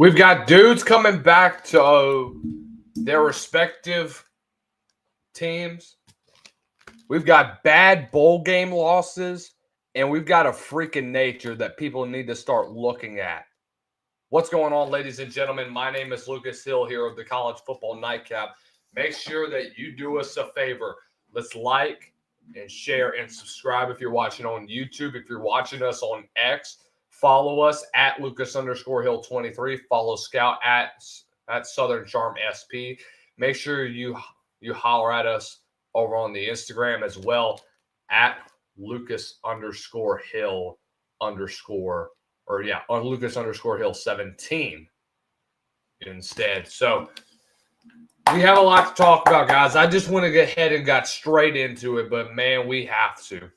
We've got dudes coming back to their respective teams. We've got bad bowl game losses, and we've got a freaking nature that people need to start looking at. What's going on, ladies and gentlemen? My name is Lucas Hill here of the College Football Nightcap. Make sure that you do us a favor. Let's like and share and subscribe if you're watching on YouTube. If you're watching us on X, follow us at Lucas_Hill23. Follow Scout at Southern Charm SP. Make sure you holler at us over on the Instagram as well at Lucas_Hill_ on Lucas_Hill17 instead. So we have a lot to talk about, guys. I just want to get ahead and got straight into it, but man, we have to.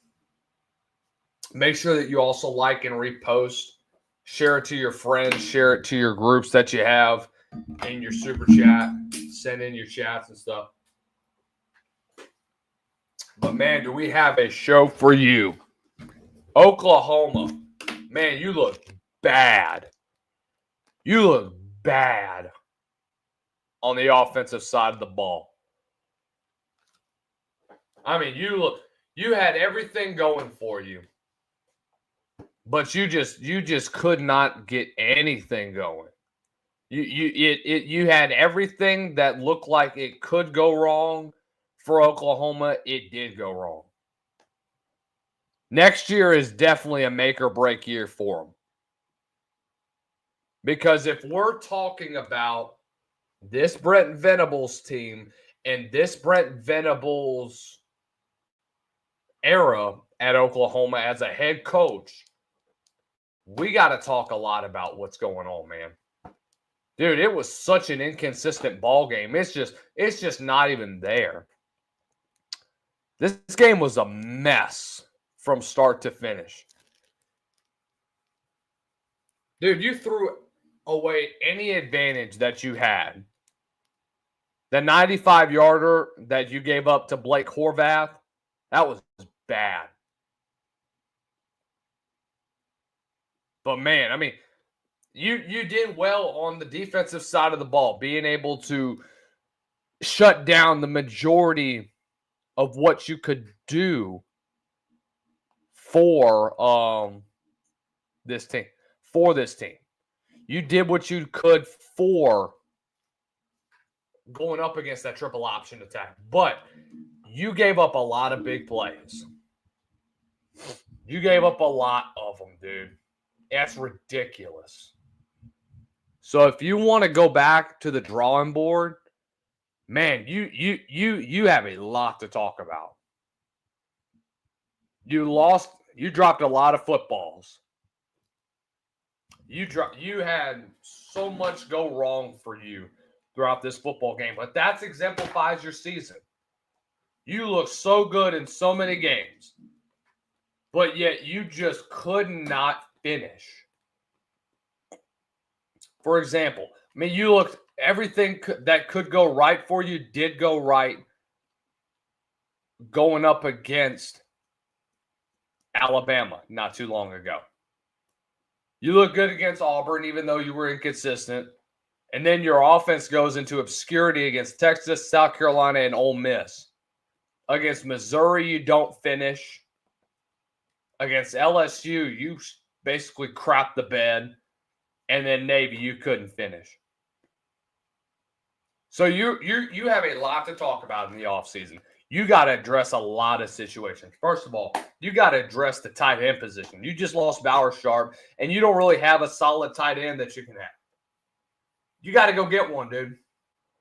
Make sure that you also like and repost. Share it to your friends. Share it to your groups that you have in your super chat. Send in your chats and stuff. But man, do we have a show for you. Oklahoma. Man, you look bad. You look bad on the offensive side of the ball. I mean, you had everything going for you. But you just could not get anything going. You had everything that looked like it could go wrong for Oklahoma. It did go wrong. Next year is definitely a make or break year for them. Because if we're talking about this Brent Venables team and this Brent Venables era at Oklahoma as a head coach, we got to talk a lot about what's going on, man. Dude, it was such an inconsistent ball game. It's just not even there. This game was a mess from start to finish. Dude, you threw away any advantage that you had. The 95-yarder that you gave up to Blake Horvath, that was bad. But man, I mean, you did well on the defensive side of the ball, being able to shut down the majority of what you could do for this team. You did what you could for going up against that triple option attack. But you gave up a lot of big plays. You gave up a lot of them, dude. That's ridiculous. So if you want to go back to the drawing board, man, you have a lot to talk about. You dropped a lot of footballs. You had so much go wrong for you throughout this football game, but that exemplifies your season. You look so good in so many games, but yet you just could not finish. For example, I mean, you looked, everything that could go right for you did go right going up against Alabama not too long ago. You look good against Auburn, even though you were inconsistent. And then your offense goes into obscurity against Texas, South Carolina, and Ole Miss. Against Missouri, you don't finish. Against LSU, you basically crapped the bed. And then Navy, you couldn't finish. So you have a lot to talk about in the offseason. You got to address a lot of situations. First of all, you got to address the tight end position. You just lost Bauer Sharp, and you don't really have a solid tight end that you can have. You got to go get one, dude.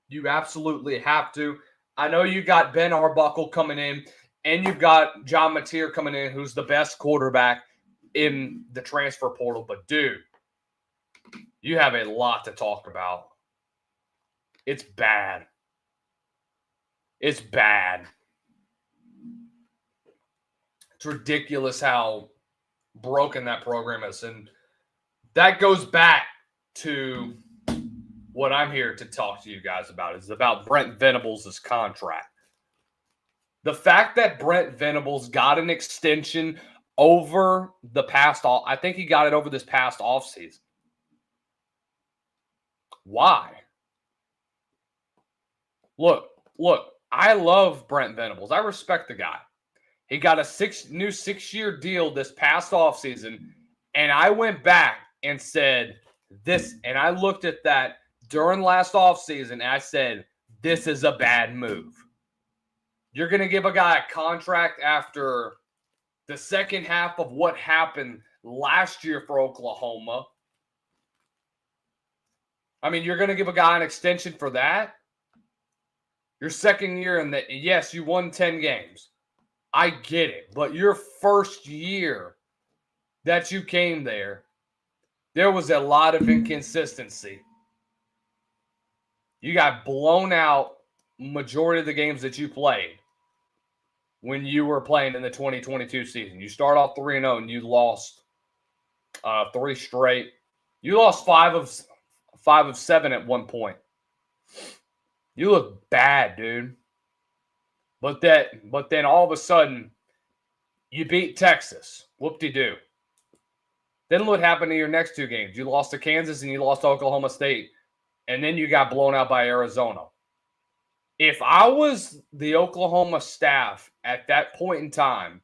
You absolutely have to. I know you got Ben Arbuckle coming in, and you've got John Mateer coming in, who's the best quarterback in the transfer portal. But, dude, you have a lot to talk about. It's bad. It's bad. It's ridiculous how broken that program is. And that goes back to what I'm here to talk to you guys about. It's about Brent Venables' contract. The fact that Brent Venables got an extension over the past, I think he got it over this past offseason. Why? Look, I love Brent Venables. I respect the guy. He got a new 6-year deal this past offseason, and I went back and said this, and I looked at that during last offseason, and I said, this is a bad move. You're going to give a guy a contract after the second half of what happened last year for Oklahoma. I mean, you're going to give a guy an extension for that? Your second year in that, yes, you won 10 games. I get it. But your first year that you came there was a lot of inconsistency. You got blown out majority of the games that you played when you were playing in the 2022 season. You start off 3-0 and you lost 3 straight. You lost 5 of 7 at one point. You look bad, dude. But then all of a sudden, you beat Texas. Whoop-de-doo. Then what happened to your next 2 games? You lost to Kansas and you lost to Oklahoma State. And then you got blown out by Arizona. If I was the Oklahoma staff at that point in time,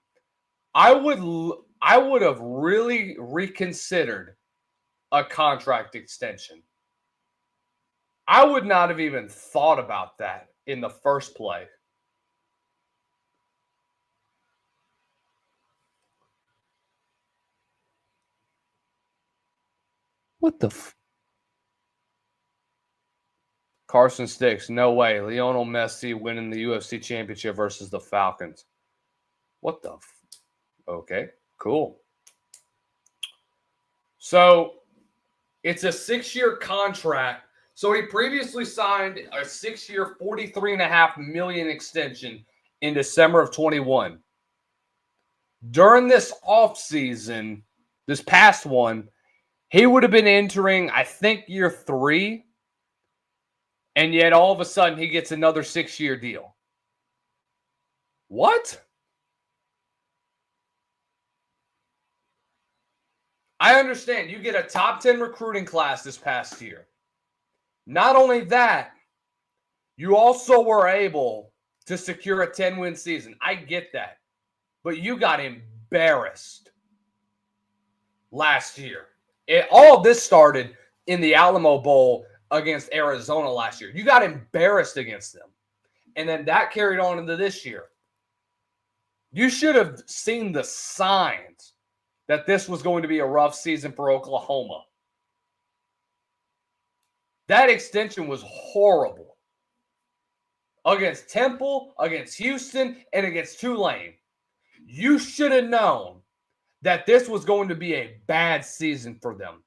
I would have really reconsidered a contract extension. I would not have even thought about that in the first place. What the Carson Sticks, no way. Lionel Messi winning the UFC championship versus the Falcons. What the Okay, cool. So, it's a 6-year contract. So, he previously signed a 6-year, $43.5 million extension in December of 21. During this offseason, this past one, he would have been entering, I think, year 3. And yet, all of a sudden, he gets another 6-year deal. What? I understand. You get a top 10 recruiting class this past year. Not only that, you also were able to secure a 10-win season. I get that. But you got embarrassed last year. All of this started in the Alamo Bowl against Arizona last year. You got embarrassed against them. And then that carried on into this year. You should have seen the signs that this was going to be a rough season for Oklahoma. That extension was horrible. Against Temple, against Houston, and against Tulane. You should have known that this was going to be a bad season for them.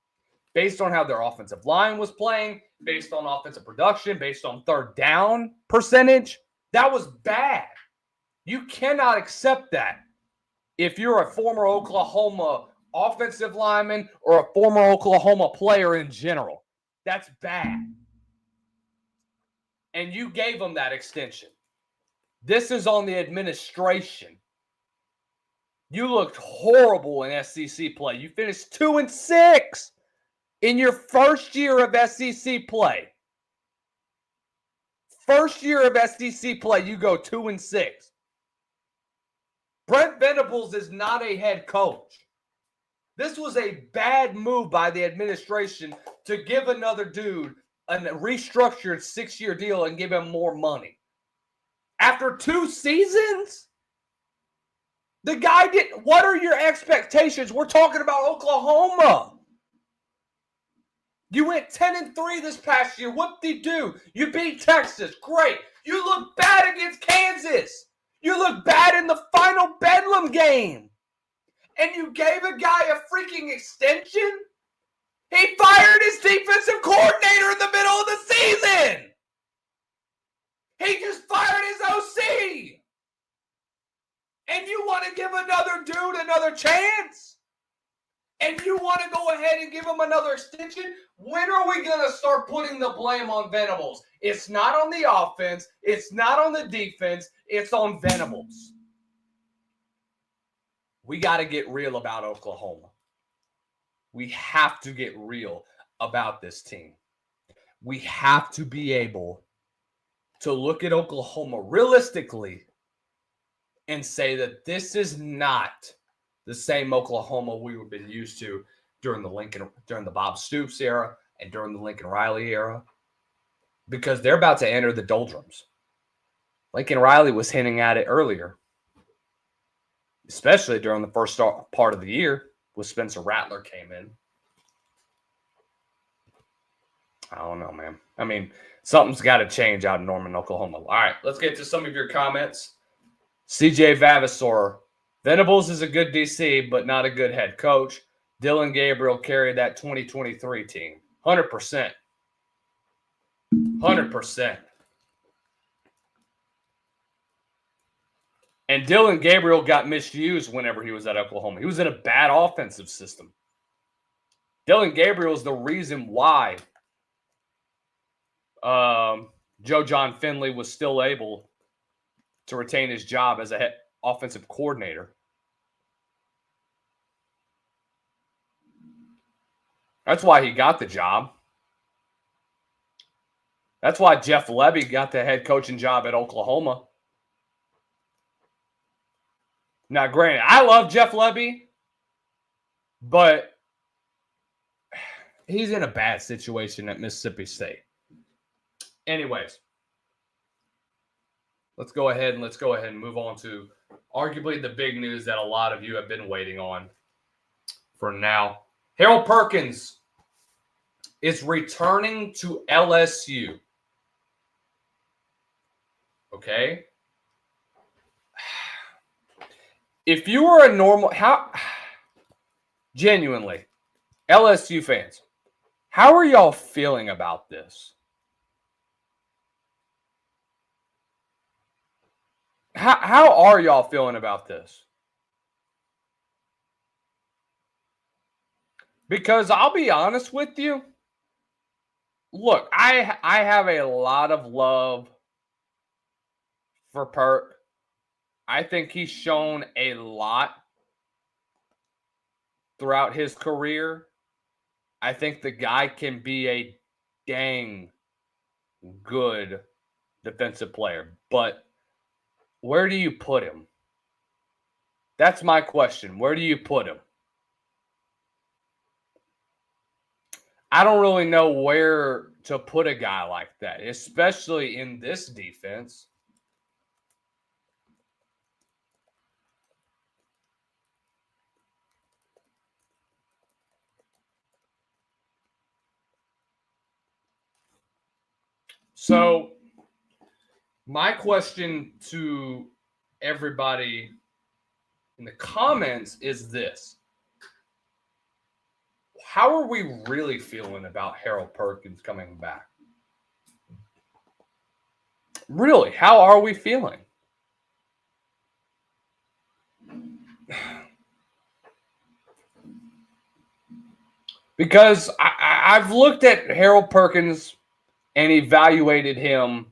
Based on how their offensive line was playing, based on offensive production, based on third down percentage, that was bad. You cannot accept that if you're a former Oklahoma offensive lineman or a former Oklahoma player in general. That's bad. And you gave them that extension. This is on the administration. You looked horrible in SEC play. You finished 2-6 in your first year of SEC play. First year of SEC play, you go 2-6. Brent Venables is not a head coach. This was a bad move by the administration to give another dude a restructured 6-year deal and give him more money. After 2 seasons? The guy didn't. What are your expectations? We're talking about Oklahoma. You went 10-3 this past year. Whoop-de-doo. You beat Texas. Great. You look bad against Kansas. You look bad in the final Bedlam game. And you gave a guy a freaking extension? He fired his defensive coordinator in the middle of the season. He just fired his OC. And you want to give another dude another chance? And you want to go ahead and give him another extension? When are we going to start putting the blame on Venables? It's not on the offense. It's not on the defense. It's on Venables. We got to get real about Oklahoma. We have to get real about this team. we have to be able to look at Oklahoma realistically and say that this is not the same Oklahoma we've been used to during the Bob Stoops era and during the Lincoln Riley era, because they're about to enter the doldrums. Lincoln Riley was hinting at it earlier, especially during the first part of the year when Spencer Rattler came in. I don't know, man. I mean, something's got to change out in Norman, Oklahoma. All right, let's get to some of your comments. CJ Vavasor, Venables is a good DC, but not a good head coach. Dylan Gabriel carried that 2023 team. 100%. 100%. And Dylan Gabriel got misused whenever he was at Oklahoma. He was in a bad offensive system. Dylan Gabriel is the reason why Joe John Finley was still able to retain his job as a offensive coordinator. That's why he got the job. That's why Jeff Lebby got the head coaching job at Oklahoma. Now, granted, I love Jeff Lebby, but he's in a bad situation at Mississippi State. Anyways, let's go ahead and move on to arguably the big news that a lot of you have been waiting on for now. Harold Perkins is returning to LSU. Okay? If you were a normal, genuinely, LSU fans, how are y'all feeling about this? How are y'all feeling about this? Because I'll be honest with you. Look, I have a lot of love for Perk. I think he's shown a lot throughout his career. I think the guy can be a dang good defensive player. But where do you put him? That's my question. Where do you put him? I don't really know where to put a guy like that, especially in this defense. So, my question to everybody in the comments is this. How are we really feeling about Harold Perkins coming back? Really, how are we feeling? Because I've looked at Harold Perkins and evaluated him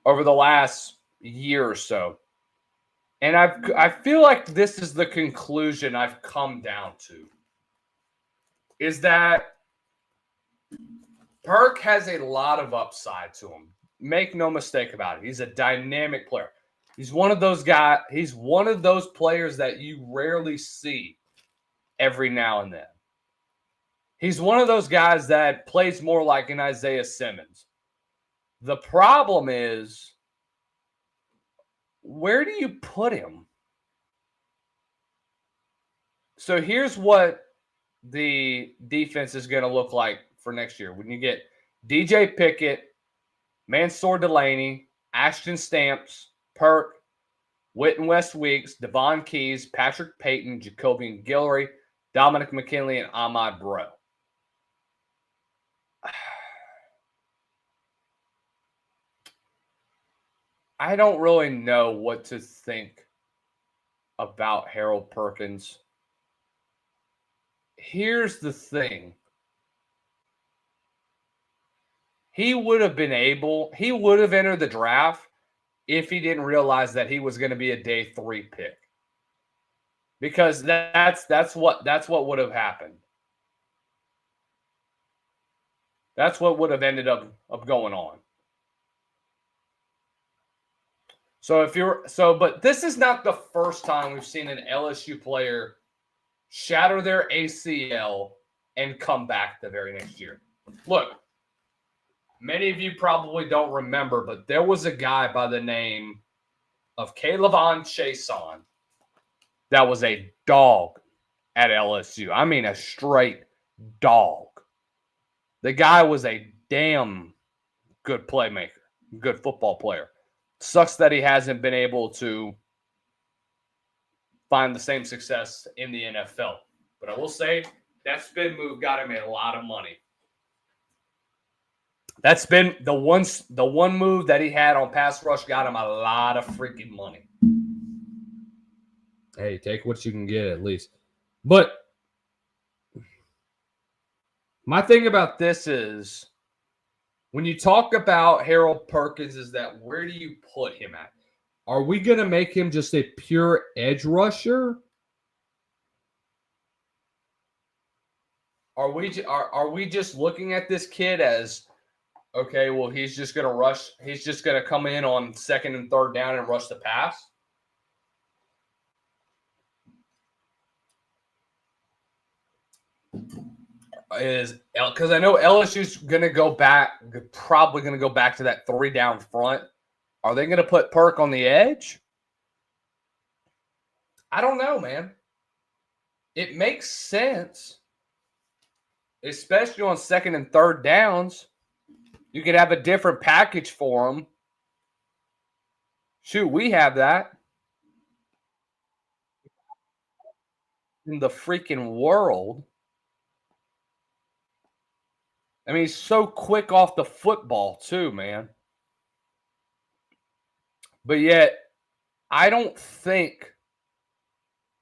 over the last year or so. And I feel like this is the conclusion I've come down to. Is that Perk has a lot of upside to him. Make no mistake about it. He's a dynamic player. He's one of those guys. He's one of those players that you rarely see every now and then. He's one of those guys that plays more like an Isaiah Simmons. The problem is, where do you put him? So here's what the defense is going to look like for next year. When you get DJ Pickett, Mansour Delaney, Ashton Stamps, Perk, Witten West Weeks, Devon Keys, Patrick Payton, Jacobian Guillory, Dominic McKinley, and Ahmad Breaux. I don't really know what to think about Harold Perkins. Here's the thing. He would have entered the draft if he didn't realize that he was going to be a day 3 pick. Because that's what would have happened. That's what would have ended up going on. But this is not the first time we've seen an LSU player shatter their ACL and come back the very next year. Look, many of you probably don't remember, but there was a guy by the name of K'Lavon Chaisson that was a dog at LSU. I mean, a straight dog. The guy was a damn good playmaker, good football player. Sucks that he hasn't been able to find the same success in the NFL. But I will say that spin move got him a lot of money. That's been the one move that he had on pass rush got him a lot of freaking money. Hey, take what you can get at least. But my thing about this is when you talk about Harold Perkins is that where do you put him at? Are we going to make him just a pure edge rusher? Are we just looking at this kid as okay, well, he's just going to rush. He's just going to come in on second and third down and rush the pass? Because I know LSU's going to go back, probably going to go back to that 3 down front. Are they going to put Perk on the edge? I don't know, man. It makes sense, especially on second and third downs. You could have a different package for them. Shoot, we have that in the freaking world. I mean, he's so quick off the football too, man. But yet, I don't think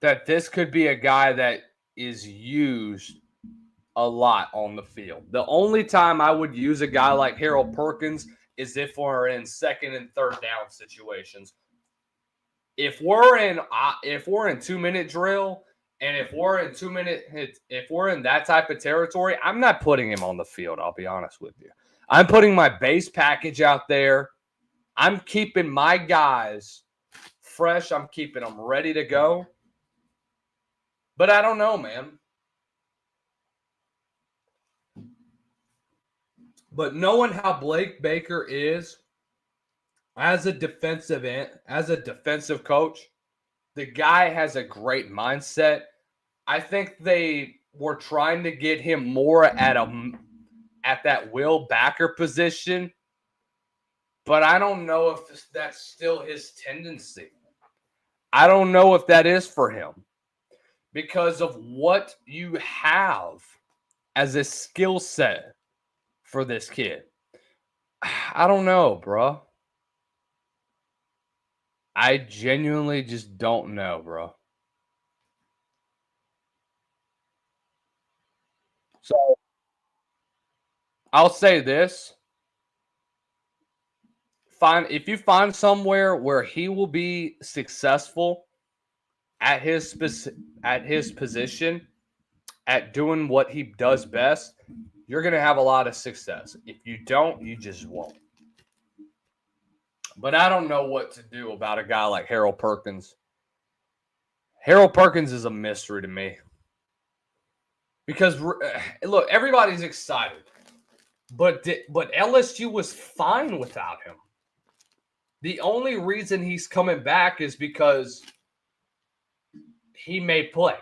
that this could be a guy that is used a lot on the field. The only time I would use a guy like Harold Perkins is if we're in second and third down situations. If we're in 2-minute drill and if we're in that type of territory, I'm not putting him on the field, I'll be honest with you. I'm putting my base package out there. I'm keeping my guys fresh. I'm keeping them ready to go. But I don't know, man. But knowing how Blake Baker is as a defensive coach, the guy has a great mindset. I think they were trying to get him more at that will backer position, but I don't know if that's still his tendency. I don't know if that is for him because of what you have as a skill set for this kid. I don't know, bro. I genuinely just don't know, bro. So I'll say this. If you find somewhere where he will be successful at his position, at doing what he does best, you're going to have a lot of success. If you don't, you just won't. But I don't know what to do about a guy like Harold Perkins. Harold Perkins is a mystery to me. Because, look, everybody's excited. But LSU was fine without him. The only reason he's coming back is because he may play.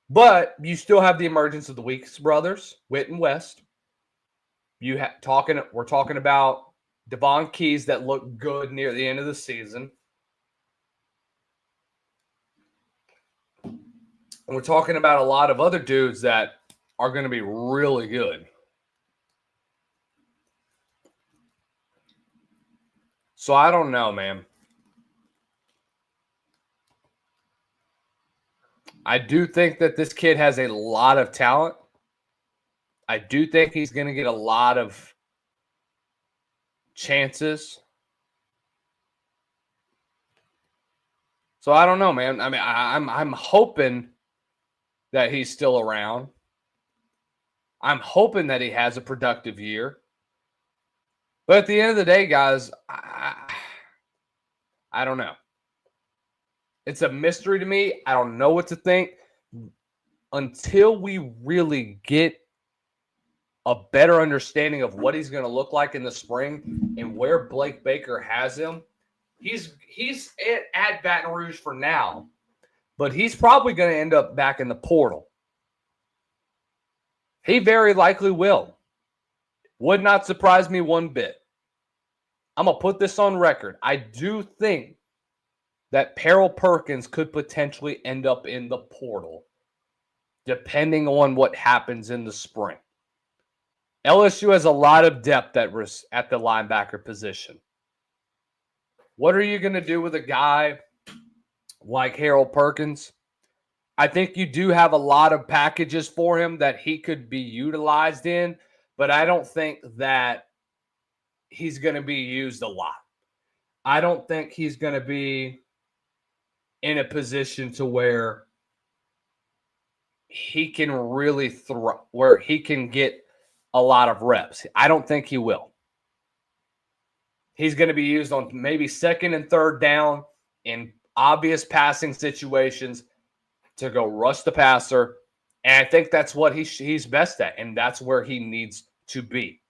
But you still have the emergence of the Weeks brothers, Witt and West. We're talking about Devon Keys that looked good near the end of the season. And we're talking about a lot of other dudes that are going to be really good. So I don't know, man. I do think that this kid has a lot of talent. I do think he's going to get a lot of chances. So I don't know, man. I mean, I'm hoping that he's still around. I'm hoping that he has a productive year. But at the end of the day, guys, I don't know. It's a mystery to me. I don't know what to think until we really get a better understanding of what he's going to look like in the spring and where Blake Baker has him. He's at Baton Rouge for now, but he's probably going to end up back in the portal. He very likely will. Would not surprise me one bit. I'm going to put this on record. I do think that Harold Perkins could potentially end up in the portal, depending on what happens in the spring. LSU has a lot of depth at the linebacker position. What are you going to do with a guy like Harold Perkins? I think you do have a lot of packages for him that he could be utilized in, but I don't think that he's going to be used a lot. I don't think he's going to be in a position to where he can really where he can get a lot of reps. I don't think he will. He's going to be used on maybe second and third down in obvious passing situations to go rush the passer. And I think that's what he's best at, and that's where he needs to be.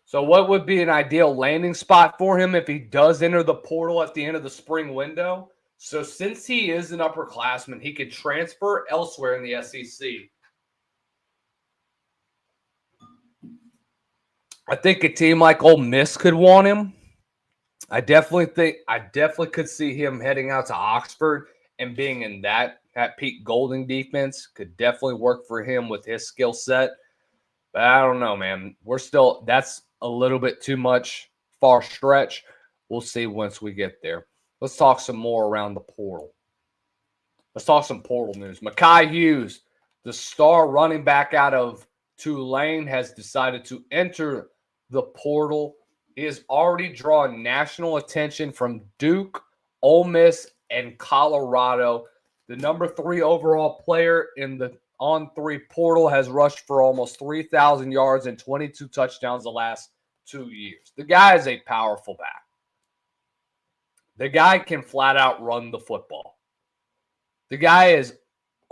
So what would be an ideal landing spot for him if he does enter the portal at the end of the spring window? So since he is an upperclassman, he could transfer elsewhere in the SEC. I think a team like Ole Miss could want him. I definitely could see him heading out to Oxford and being in that Pete Golding defense could definitely work for him with his skill set. But I don't know, man. That's a little bit too much far stretch. We'll see once we get there. Let's talk some more around the portal. Let's talk some portal news. Mekhi Hughes, the star running back out of Tulane, has decided to enter the portal. He has already drawn national attention from Duke, Ole Miss, and Colorado. The number 3 overall player in the On3 portal has rushed for almost 3,000 yards and 22 touchdowns the last 2 years. The guy is a powerful back. The guy can flat out run the football. The guy is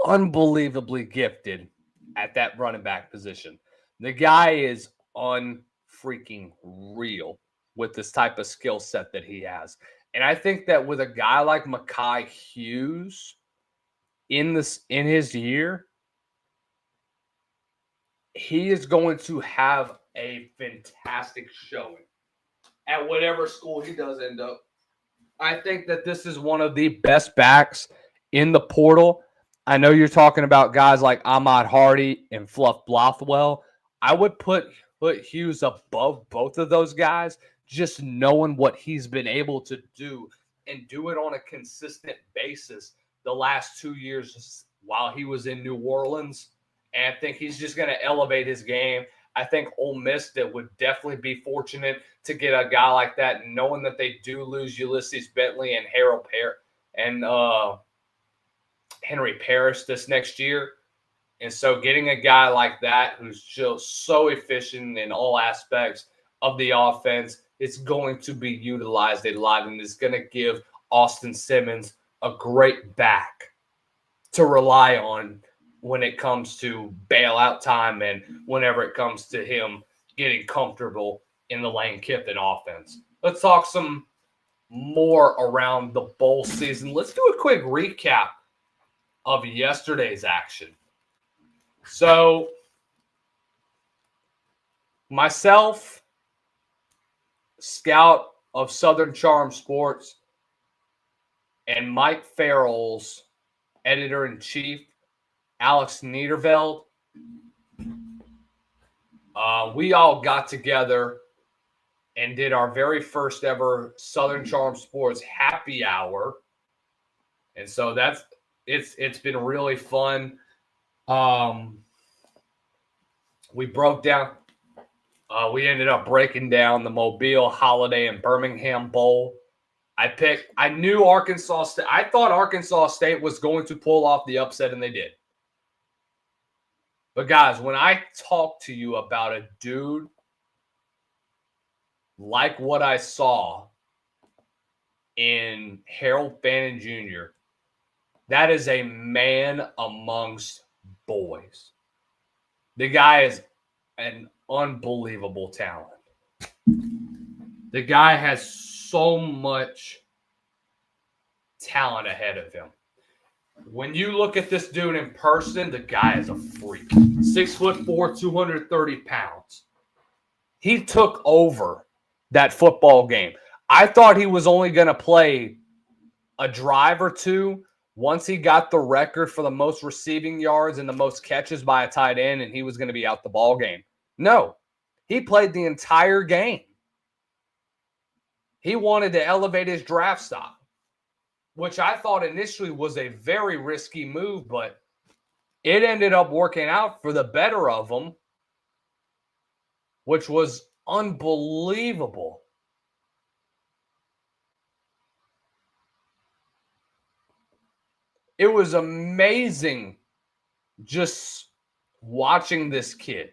unbelievably gifted at that running back position. The guy is unfreaking real with this type of skill set that he has. And I think that with a guy like Mekhi Hughes in his year, he is going to have a fantastic showing at whatever school he does end up. I think that this is one of the best backs in the portal. I know you're talking about guys like Ahmad Hardy and Fluff Blothwell. I would put Hughes above both of those guys, just knowing what he's been able to do and do it on a consistent basis the last 2 years while he was in New Orleans. And I think he's just going to elevate his game. I think Ole Miss would definitely be fortunate to get a guy like that, knowing that they do lose Ulysses Bentley and Henry Parrish this next year. And so getting a guy like that who's just so efficient in all aspects of the offense, it's going to be utilized a lot, and it's going to give Austin Simmons a great back to rely on when it comes to bailout time and whenever it comes to him getting comfortable in the Lane Kiffin offense. Let's talk some more around the bowl season. Let's do a quick recap of yesterday's action. So, myself, Scout of Southern Charm Sports, and Mike Farrell's editor-in-chief, Alex Niederveld, we all got together and did our very first ever Southern Charm Sports happy hour. And so it's been really fun. We ended up breaking down the Mobile, Holiday, and Birmingham Bowl. I knew Arkansas State. I thought Arkansas State was going to pull off the upset, and they did. But guys, when I talk to you about a dude like what I saw in Harold Fannin Jr., that is a man amongst boys. The guy is an unbelievable talent. The guy has so much talent ahead of him. When you look at this dude in person, the guy is a freak. 6'4", 230 pounds. He took over that football game. I thought he was only going to play a drive or two once he got the record for the most receiving yards and the most catches by a tight end, and he was going to be out the ball game. No, he played the entire game. He wanted to elevate his draft stock, which I thought initially was a very risky move, but it ended up working out for the better of him, which was unbelievable. It was amazing just watching this kid.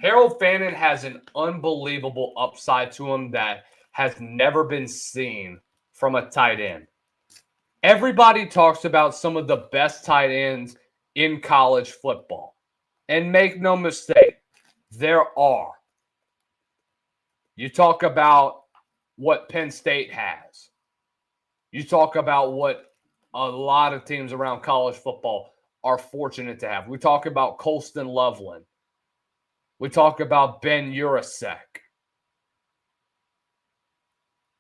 Harold Fannin has an unbelievable upside to him that has never been seen from a tight end. Everybody talks about some of the best tight ends in college football. And make no mistake, there are. You talk about what Penn State has. You talk about what a lot of teams around college football are fortunate to have. We talk about Colston Loveland. We talk about Ben Urasek.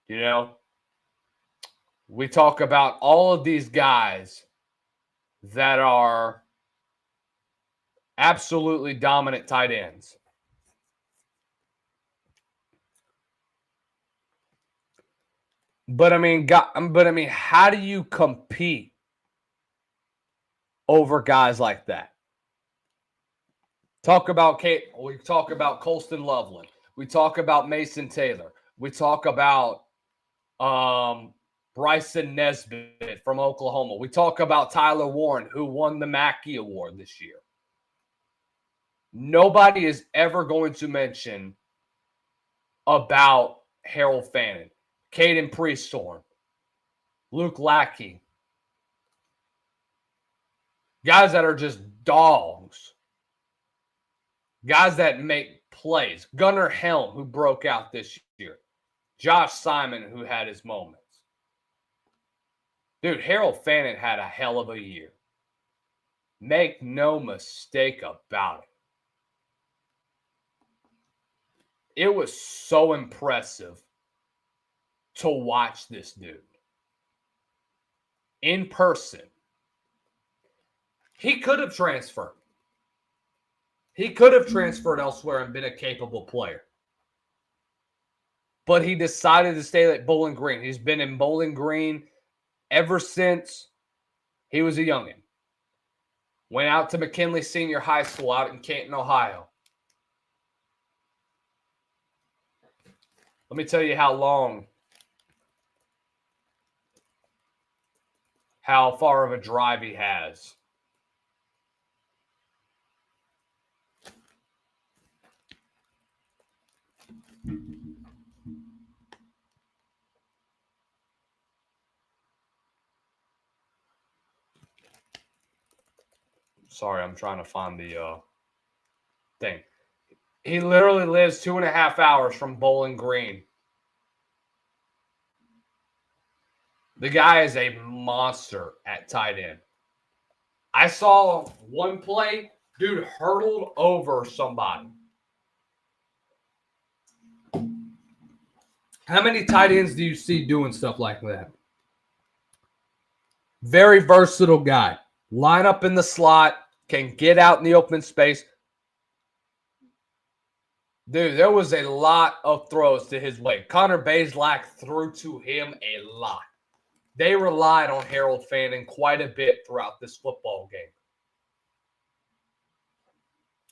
You know, we talk about all of these guys that are absolutely dominant tight ends. But I mean, how do you compete over guys like that? We talk about Colston Loveland. We talk about Mason Taylor. We talk about Bryson Nesbitt from Oklahoma. We talk about Tyler Warren, who won the Mackey Award this year. Nobody is ever going to mention about Harold Fannin, Caden Priesthorn, Luke Lackey. Guys that are just dogs. Guys that make plays. Gunnar Helm, who broke out this year. Josh Simon, who had his moments. Dude, Harold Fannin had a hell of a year. Make no mistake about it. It was so impressive to watch this dude in person. He could have transferred. He could have transferred elsewhere and been a capable player. But he decided to stay at Bowling Green. He's been in Bowling Green ever since he was a youngin'. Went out to McKinley Senior High School out in Canton, Ohio. Let me tell you how far of a drive he has. Sorry, I'm trying to find the thing. He literally lives 2.5 hours from Bowling Green. The guy is a monster at tight end. I saw one play, dude hurdled over somebody. How many tight ends do you see doing stuff like that? Very versatile guy. Line up in the slot, can get out in the open space. Dude, there was a lot of throws to his way. Connor Bazelak threw to him a lot. They relied on Harold Fannin quite a bit throughout this football game.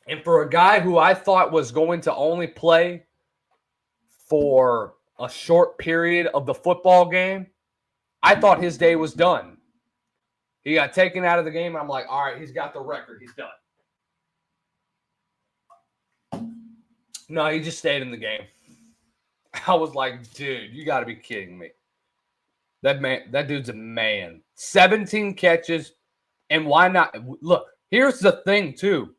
And for a guy who I thought was going to only play for a short period of the football game, I thought his day was done. He got taken out of the game. I'm like, all right, he's got the record. He's done. No, he just stayed in the game. I was like, dude, you got to be kidding me. That dude's a man. 17 catches. And why not? Look, here's the thing, too.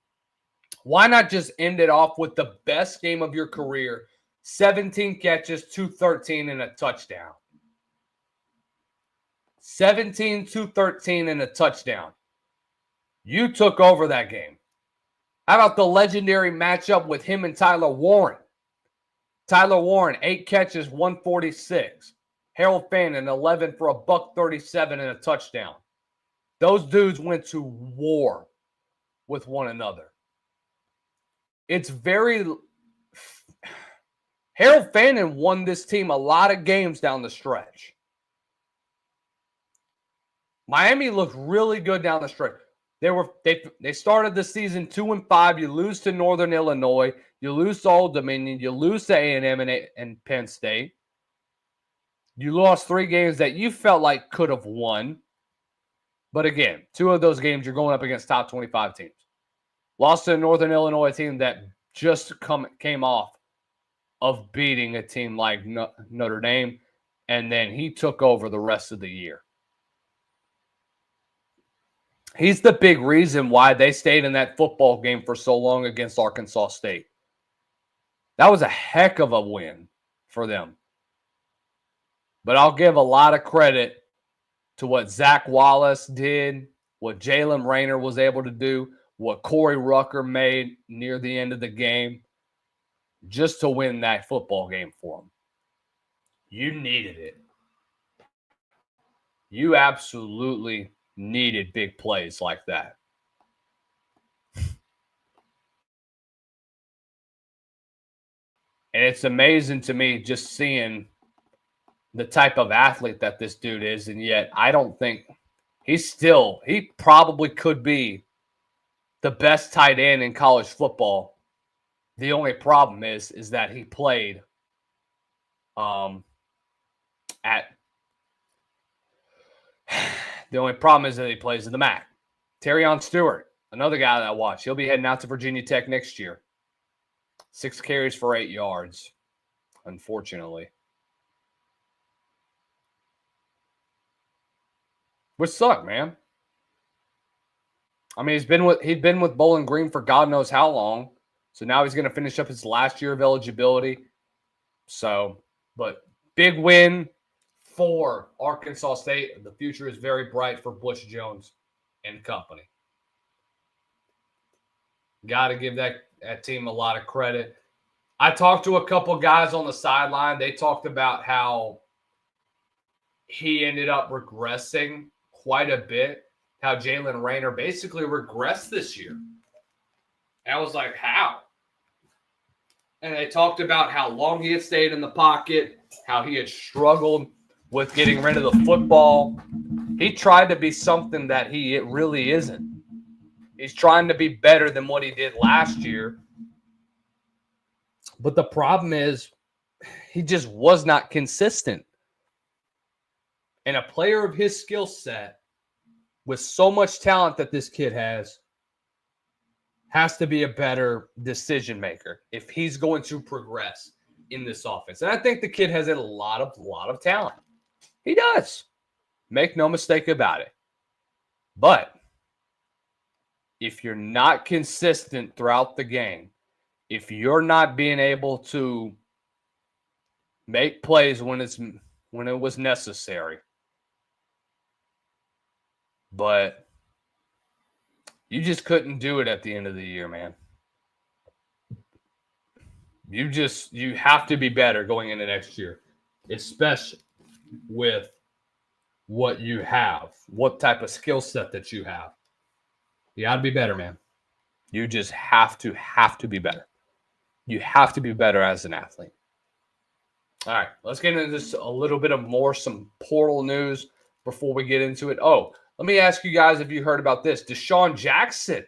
Why not just end it off with the best game of your career? 17 catches, 213, and a touchdown. 17, 213, and a touchdown. You took over that game. How about the legendary matchup with him and Tyler Warren? Tyler Warren, 8 catches, 146. Harold Fannin, 11 for $137 and a touchdown. Those dudes went to war with one another. It's very... Harold Fannin won this team a lot of games down the stretch. Miami looked really good down the stretch. They started the season 2-5. You lose to Northern Illinois. You lose to Old Dominion. You lose to A&M and Penn State. You lost 3 games that you felt like could have won. But again, 2 of those games you're going up against top 25 teams. Lost to a Northern Illinois team that just came off of beating a team like Notre Dame. And then he took over the rest of the year. He's the big reason why they stayed in that football game for so long against Arkansas State. That was a heck of a win for them. But I'll give a lot of credit to what Zach Wallace did, what Jalen Rayner was able to do, what Corey Rucker made near the end of the game just to win that football game for them. You needed it. You absolutely needed big plays like that. And it's amazing to me just seeing the type of athlete that this dude is. And yet I don't think he probably could be the best tight end in college football. The only problem is that he played the only problem is that he plays in the MAC. Terrion Stewart, another guy that I watch. He'll be heading out to Virginia Tech next year. 6 carries for 8 yards, unfortunately. Which sucked, man. I mean, he'd been with Bowling Green for God knows how long. So now he's going to finish up his last year of eligibility. So, but big win for Arkansas State. The future is very bright for Bush Jones and company. Got to give that team a lot of credit. I talked to a couple guys on the sideline. They talked about how he ended up regressing quite a bit, how Jalen Rayner basically regressed this year. And I was like, how? And they talked about how long he had stayed in the pocket, how he had struggled with getting rid of the football. He tried to be something that he really isn't. He's trying to be better than what he did last year. But the problem is he just was not consistent. And a player of his skill set, with so much talent that this kid has to be a better decision maker if he's going to progress in this offense. And I think the kid has a lot of talent. He does. Make no mistake about it. But if you're not consistent throughout the game, if you're not being able to make plays when it was necessary, but you just couldn't do it at the end of the year, man. You have to be better going into next year, especially with what you have, what type of skill set that you have. You got to be better, man. You just have to be better. You have to be better as an athlete. All right, let's get into this a little bit of some portal news before we get into it. Oh, let me ask you guys if you heard about this. Deshaun Jackson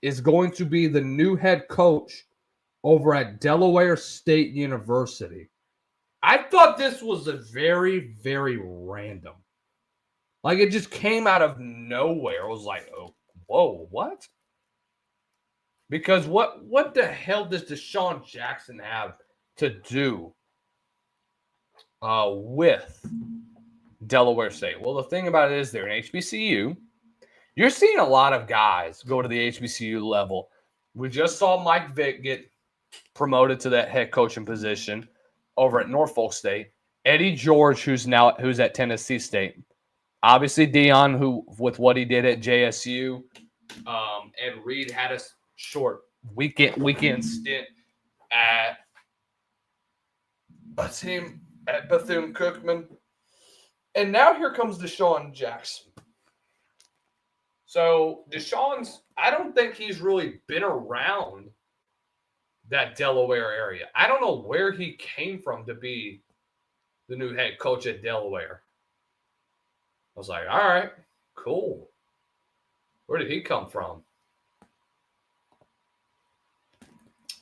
is going to be the new head coach over at Delaware State University. I thought this was a very, very random. Like, it just came out of nowhere. I was like, oh, whoa, what? Because what the hell does Deshaun Jackson have to do with Delaware State? Well, the thing about it is they're an HBCU. You're seeing a lot of guys go to the HBCU level. We just saw Mike Vick get promoted to that head coaching position over at Norfolk State. Eddie George, who's at Tennessee State. Obviously, Dion, who with what he did at JSU. Ed Reed had a short weekend stint at a team at Bethune-Cookman. And now here comes Deshaun Jackson. So I don't think he's really been around that Delaware area. I don't know where he came from to be the new head coach at Delaware. I was like, all right, cool. Where did he come from?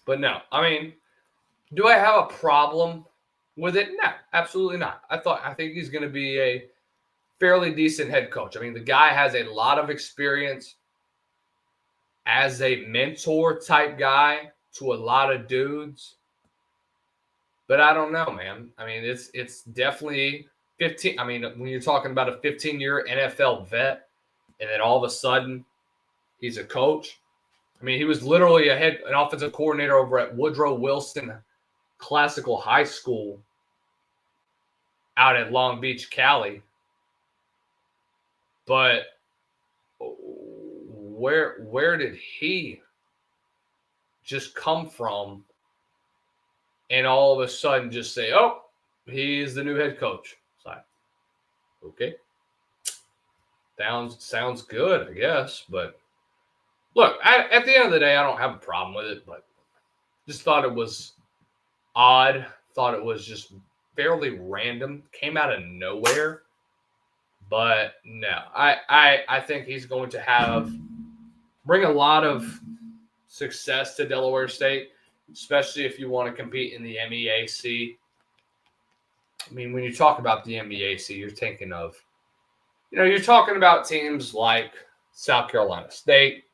But no, I mean, do I have a problem with it? No, absolutely not. I think he's going to be a fairly decent head coach. I mean, the guy has a lot of experience as a mentor type guy to a lot of dudes. But I don't know, man. I mean, it's definitely 15. I mean, when you're talking about a 15-year NFL vet, and then all of a sudden he's a coach. I mean, he was literally an offensive coordinator over at Woodrow Wilson Classical High School out at Long Beach, Cali. But where did he just come from and all of a sudden just say, oh, he's the new head coach? It's like, okay. Sounds good, I guess. But look, at the end of the day, I don't have a problem with it, but just thought it was odd. Thought it was just fairly random. Came out of nowhere. But no, I think he's going to bring a lot of success to Delaware State, especially if you want to compete in the MEAC. I mean, when you talk about the MEAC, you're thinking of, you're talking about teams like South Carolina State,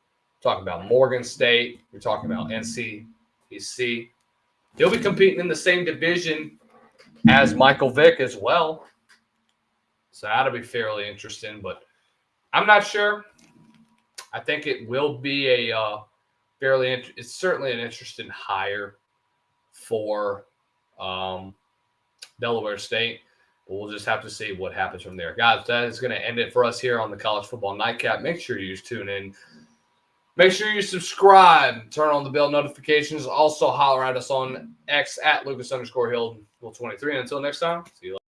talking about Morgan State, you're talking about NCEC. He'll be competing in the same division as Michael Vick as well. So that'll be fairly interesting, but I'm not sure. I think it will be a it's certainly an interesting hire for Delaware State. But we'll just have to see what happens from there. Guys, that is going to end it for us here on the College Football Nightcap. Make sure you tune in. Make sure you subscribe. Turn on the bell notifications. Also, holler at us on X at Lucas_Hill 23. And until next time, see you later.